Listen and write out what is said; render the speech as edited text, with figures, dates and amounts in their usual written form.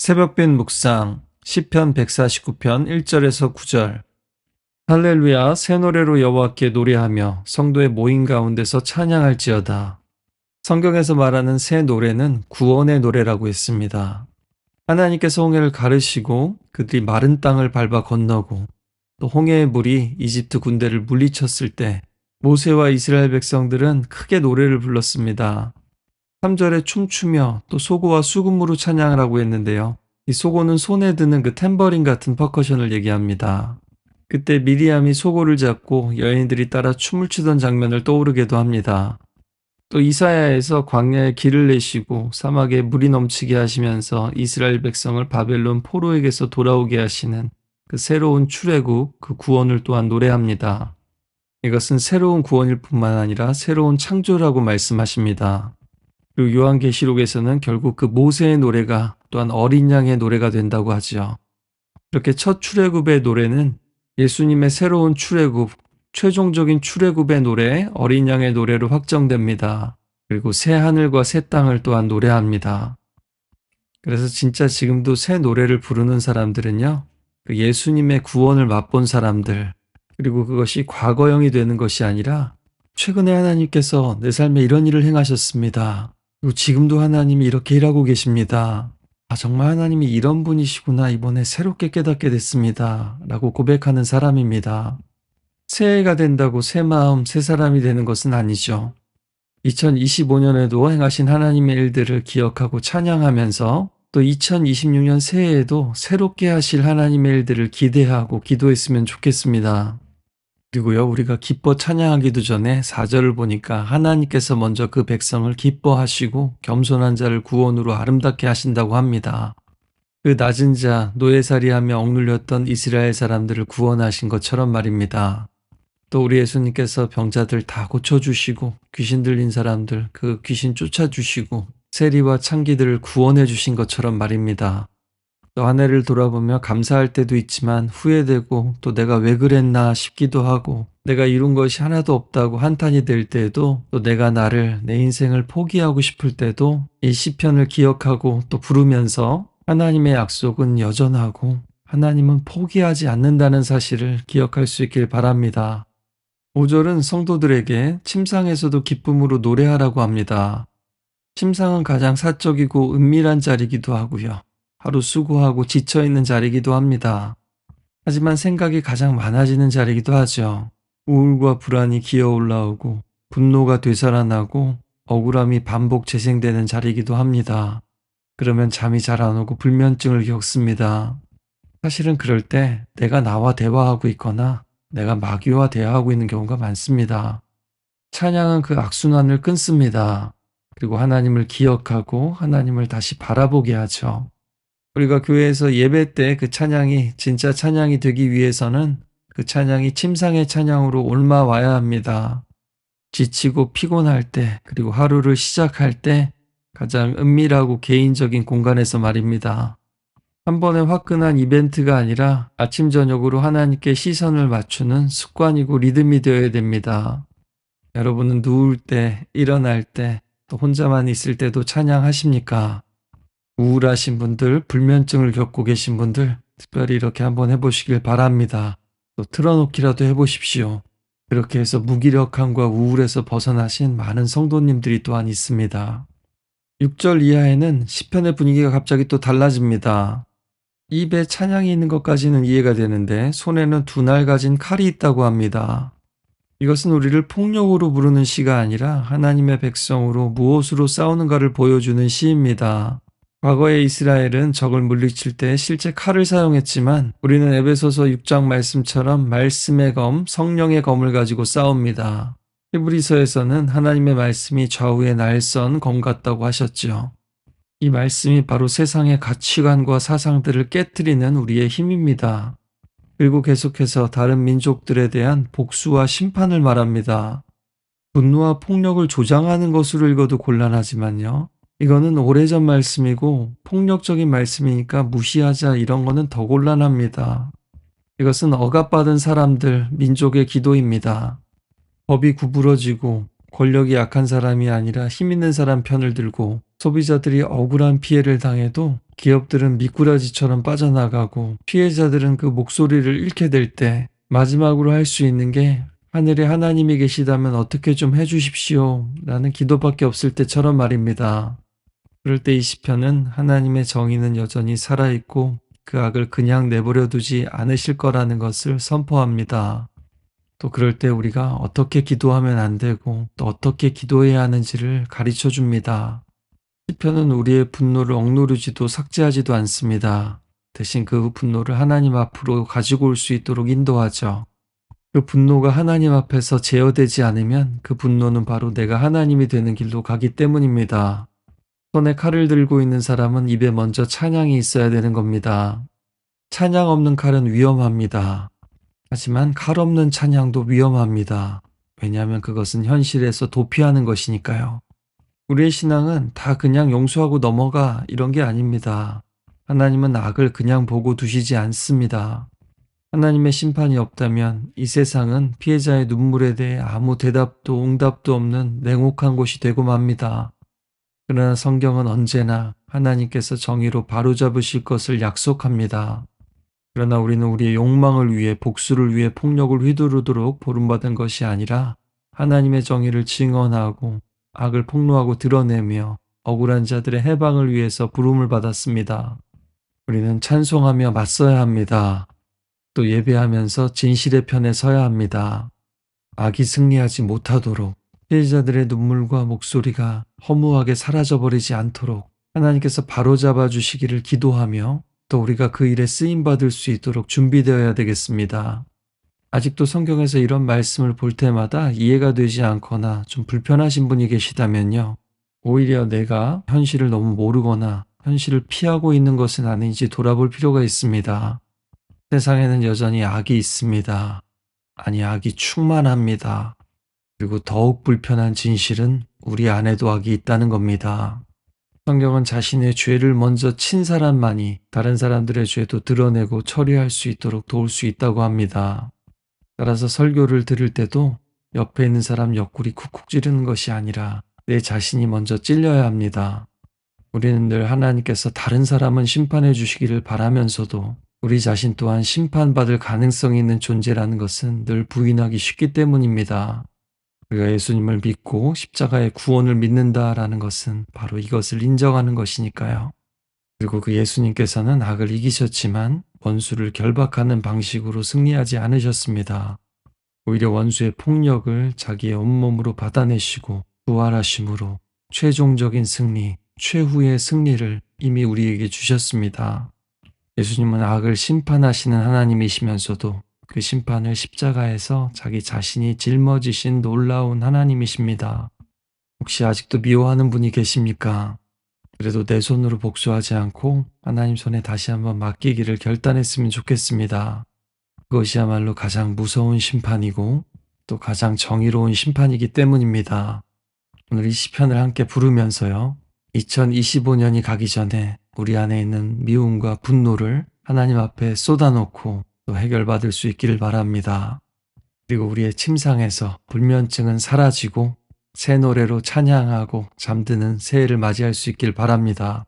새벽빛 묵상 시편 149편 1절에서 9절. 할렐루야, 새 노래로 여호와께 노래하며 성도의 모임 가운데서 찬양할지어다. 성경에서 말하는 새 노래는 구원의 노래라고 했습니다. 하나님께서 홍해를 가르시고 그들이 마른 땅을 밟아 건너고 또 홍해의 물이 이집트 군대를 물리쳤을 때 모세와 이스라엘 백성들은 크게 노래를 불렀습니다. 3절에 춤추며 또 소고와 수금으로 찬양을 하고 했는데요. 이 소고는 손에 드는 그 탬버린 같은 퍼커션을 얘기합니다. 그때 미리암이 소고를 잡고 여인들이 따라 춤을 추던 장면을 떠오르게도 합니다. 또 이사야에서 광야에 길을 내시고 사막에 물이 넘치게 하시면서 이스라엘 백성을 바벨론 포로에게서 돌아오게 하시는 그 새로운 출애굽, 그 구원을 또한 노래합니다. 이것은 새로운 구원일 뿐만 아니라 새로운 창조라고 말씀하십니다. 그리고 요한계시록에서는 결국 그 모세의 노래가 또한 어린 양의 노래가 된다고 하죠. 이렇게 첫 출애굽의 노래는 예수님의 새로운 출애굽, 최종적인 출애굽의 노래, 어린 양의 노래로 확정됩니다. 그리고 새 하늘과 새 땅을 또한 노래합니다. 그래서 진짜 지금도 새 노래를 부르는 사람들은요, 그 예수님의 구원을 맛본 사람들, 그리고 그것이 과거형이 되는 것이 아니라 최근에 하나님께서 내 삶에 이런 일을 행하셨습니다. 그리고 지금도 하나님이 이렇게 일하고 계십니다. 아, 정말 하나님이 이런 분이시구나. 이번에 새롭게 깨닫게 됐습니다. 라고 고백하는 사람입니다. 새해가 된다고 새 마음, 새 사람이 되는 것은 아니죠. 2025년에도 행하신 하나님의 일들을 기억하고 찬양하면서 또 2026년 새해에도 새롭게 하실 하나님의 일들을 기대하고 기도했으면 좋겠습니다. 그리고요, 우리가 기뻐 찬양하기도 전에 4절을 보니까 하나님께서 먼저 그 백성을 기뻐하시고 겸손한 자를 구원으로 아름답게 하신다고 합니다. 그 낮은 자, 노예살이하며 억눌렸던 이스라엘 사람들을 구원하신 것처럼 말입니다. 또 우리 예수님께서 병자들 다 고쳐주시고 귀신 들린 사람들 그 귀신 쫓아주시고 세리와 창기들을 구원해 주신 것처럼 말입니다. 또 한 해를 돌아보며 감사할 때도 있지만 후회되고 또 내가 왜 그랬나 싶기도 하고 내가 이룬 것이 하나도 없다고 한탄이 될 때도 또 내가 내 인생을 포기하고 싶을 때도 이 시편을 기억하고 또 부르면서 하나님의 약속은 여전하고 하나님은 포기하지 않는다는 사실을 기억할 수 있길 바랍니다. 5절은 성도들에게 침상에서도 기쁨으로 노래하라고 합니다. 침상은 가장 사적이고 은밀한 자리이기도 하고요. 하루 수고하고 지쳐있는 자리이기도 합니다. 하지만 생각이 가장 많아지는 자리이기도 하죠. 우울과 불안이 기어 올라오고 분노가 되살아나고 억울함이 반복 재생되는 자리이기도 합니다. 그러면 잠이 잘 안 오고 불면증을 겪습니다. 사실은 그럴 때 내가 나와 대화하고 있거나 내가 마귀와 대화하고 있는 경우가 많습니다. 찬양은 그 악순환을 끊습니다. 그리고 하나님을 기억하고 하나님을 다시 바라보게 하죠. 우리가 교회에서 예배 때 그 찬양이 진짜 찬양이 되기 위해서는 그 찬양이 침상의 찬양으로 옮아와야 합니다. 지치고 피곤할 때 그리고 하루를 시작할 때 가장 은밀하고 개인적인 공간에서 말입니다. 한 번의 화끈한 이벤트가 아니라 아침 저녁으로 하나님께 시선을 맞추는 습관이고 리듬이 되어야 됩니다. 여러분은 누울 때, 일어날 때, 또 혼자만 있을 때도 찬양하십니까? 우울하신 분들, 불면증을 겪고 계신 분들 특별히 이렇게 한번 해보시길 바랍니다. 또 틀어놓기라도 해보십시오. 그렇게 해서 무기력함과 우울에서 벗어나신 많은 성도님들이 또한 있습니다. 6절 이하에는 시편의 분위기가 갑자기 또 달라집니다. 입에 찬양이 있는 것까지는 이해가 되는데 손에는 두 날 가진 칼이 있다고 합니다. 이것은 우리를 폭력으로 부르는 시가 아니라 하나님의 백성으로 무엇으로 싸우는가를 보여주는 시입니다. 과거의 이스라엘은 적을 물리칠 때 실제 칼을 사용했지만 우리는 에베소서 6장 말씀처럼 말씀의 검, 성령의 검을 가지고 싸웁니다. 히브리서에서는 하나님의 말씀이 좌우의 날선 검 같다고 하셨죠. 이 말씀이 바로 세상의 가치관과 사상들을 깨트리는 우리의 힘입니다. 그리고 계속해서 다른 민족들에 대한 복수와 심판을 말합니다. 분노와 폭력을 조장하는 것으로 읽어도 곤란하지만요. 이거는 오래전 말씀이고 폭력적인 말씀이니까 무시하자 이런 거는 더 곤란합니다. 이것은 억압받은 사람들, 민족의 기도입니다. 법이 구부러지고 권력이 약한 사람이 아니라 힘 있는 사람 편을 들고 소비자들이 억울한 피해를 당해도 기업들은 미꾸라지처럼 빠져나가고 피해자들은 그 목소리를 잃게 될 때 마지막으로 할 수 있는 게 하늘에 하나님이 계시다면 어떻게 좀 해주십시오 라는 기도밖에 없을 때처럼 말입니다. 그럴 때 이 시편은 하나님의 정의는 여전히 살아있고 그 악을 그냥 내버려 두지 않으실 거라는 것을 선포합니다. 또 그럴 때 우리가 어떻게 기도하면 안 되고 또 어떻게 기도해야 하는지를 가르쳐 줍니다. 시편은 우리의 분노를 억누르지도 삭제하지도 않습니다. 대신 그 분노를 하나님 앞으로 가지고 올 수 있도록 인도하죠. 그 분노가 하나님 앞에서 제어되지 않으면 그 분노는 바로 내가 하나님이 되는 길로 가기 때문입니다. 손에 칼을 들고 있는 사람은 입에 먼저 찬양이 있어야 되는 겁니다. 찬양 없는 칼은 위험합니다. 하지만 칼 없는 찬양도 위험합니다. 왜냐하면 그것은 현실에서 도피하는 것이니까요. 우리의 신앙은 다 그냥 용서하고 넘어가 이런 게 아닙니다. 하나님은 악을 그냥 보고 두시지 않습니다. 하나님의 심판이 없다면 이 세상은 피해자의 눈물에 대해 아무 대답도 응답도 없는 냉혹한 곳이 되고 맙니다. 그러나 성경은 언제나 하나님께서 정의로 바로잡으실 것을 약속합니다. 그러나 우리는 우리의 욕망을 위해 복수를 위해 폭력을 휘두르도록 부름받은 것이 아니라 하나님의 정의를 증언하고 악을 폭로하고 드러내며 억울한 자들의 해방을 위해서 부름을 받았습니다. 우리는 찬송하며 맞서야 합니다. 또 예배하면서 진실의 편에 서야 합니다. 악이 승리하지 못하도록 피해자들의 눈물과 목소리가 허무하게 사라져버리지 않도록 하나님께서 바로잡아 주시기를 기도하며 또 우리가 그 일에 쓰임받을 수 있도록 준비되어야 되겠습니다. 아직도 성경에서 이런 말씀을 볼 때마다 이해가 되지 않거나 좀 불편하신 분이 계시다면요. 오히려 내가 현실을 너무 모르거나 현실을 피하고 있는 것은 아닌지 돌아볼 필요가 있습니다. 세상에는 여전히 악이 있습니다. 아니, 악이 충만합니다. 그리고 더욱 불편한 진실은 우리 안에도 악이 있다는 겁니다. 성경은 자신의 죄를 먼저 친 사람만이 다른 사람들의 죄도 드러내고 처리할 수 있도록 도울 수 있다고 합니다. 따라서 설교를 들을 때도 옆에 있는 사람 옆구리 쿡쿡 찌르는 것이 아니라 내 자신이 먼저 찔려야 합니다. 우리는 늘 하나님께서 다른 사람은 심판해 주시기를 바라면서도 우리 자신 또한 심판받을 가능성이 있는 존재라는 것은 늘 부인하기 쉽기 때문입니다. 우리가 예수님을 믿고 십자가의 구원을 믿는다라는 것은 바로 이것을 인정하는 것이니까요. 그리고 그 예수님께서는 악을 이기셨지만 원수를 결박하는 방식으로 승리하지 않으셨습니다. 오히려 원수의 폭력을 자기의 온몸으로 받아내시고 부활하심으로 최종적인 승리, 최후의 승리를 이미 우리에게 주셨습니다. 예수님은 악을 심판하시는 하나님이시면서도 그 심판을 십자가에서 자기 자신이 짊어지신 놀라운 하나님이십니다. 혹시 아직도 미워하는 분이 계십니까? 그래도 내 손으로 복수하지 않고 하나님 손에 다시 한번 맡기기를 결단했으면 좋겠습니다. 그것이야말로 가장 무서운 심판이고 또 가장 정의로운 심판이기 때문입니다. 오늘 이 시편을 함께 부르면서요. 2025년이 가기 전에 우리 안에 있는 미움과 분노를 하나님 앞에 쏟아놓고 또 해결받을 수 있기를 바랍니다. 그리고 우리의 침상에서 불면증은 사라지고 새 노래로 찬양하고 잠드는 새해를 맞이할 수 있길 바랍니다.